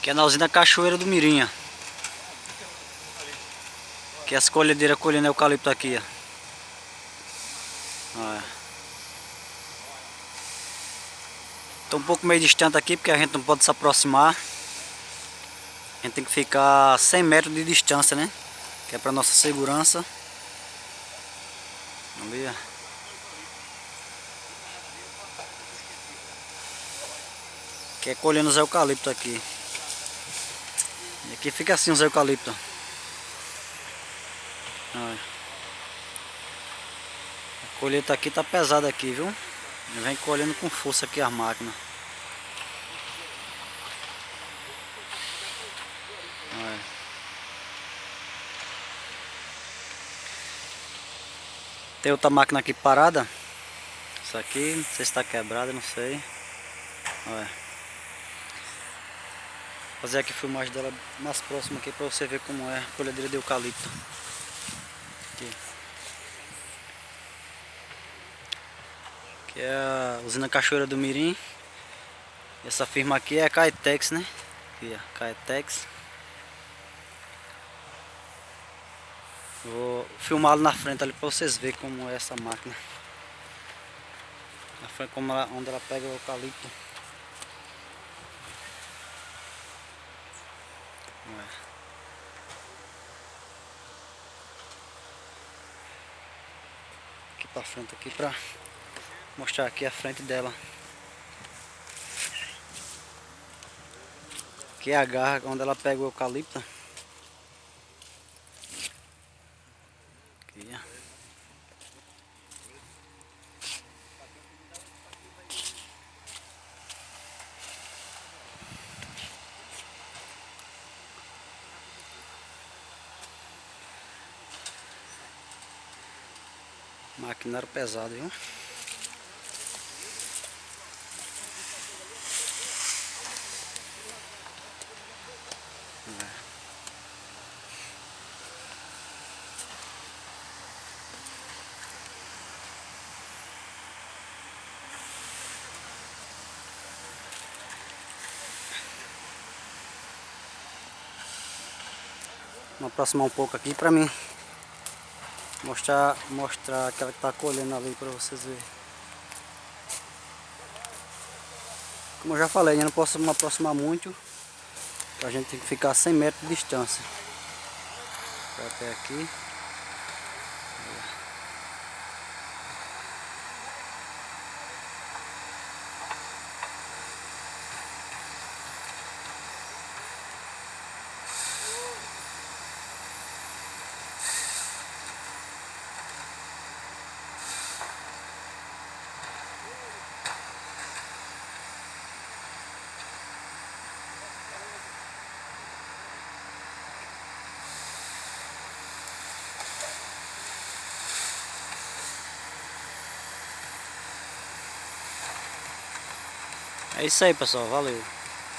Que é na usina Cachoeira do Mirim. Que é as colhedeiras colhendo eucalipto aqui, ó. Olha. Tô um pouco meio distante aqui porque a gente não pode se aproximar. A gente tem que ficar 100 metros de distância, né? Que é para nossa segurança. Ali, ó. Que é colhendo os eucaliptos aqui. E aqui fica assim os eucaliptos. Olha. A colheita aqui tá pesada aqui, viu? Vem colhendo com força aqui as máquinas. Olha. Tem outra máquina aqui parada. Isso aqui, não sei se está quebrada, não sei. Olha. Vou fazer aqui a filmagem dela mais próxima aqui para você ver como é a colhedeira de eucalipto. Aqui. Que é a usina Cachoeira do Mirim. Essa firma aqui é a Caetex, né? Aqui, ó, Caetex. Vou filmar ali na frente ali para vocês verem como é essa máquina. Na frente como onde ela pega o eucalipto. Aqui para frente aqui para mostrar aqui a frente dela. Aqui é a garra onde ela pega o eucalipto. Aqui, ó. Maquinário pesado, viu? Vou aproximar um pouco aqui para mim mostrar aquela que tá colhendo ali para vocês verem. Como eu já falei, eu não posso me aproximar muito, a gente tem que ficar a 100 metros de distância. Até aqui. É isso aí, pessoal, valeu.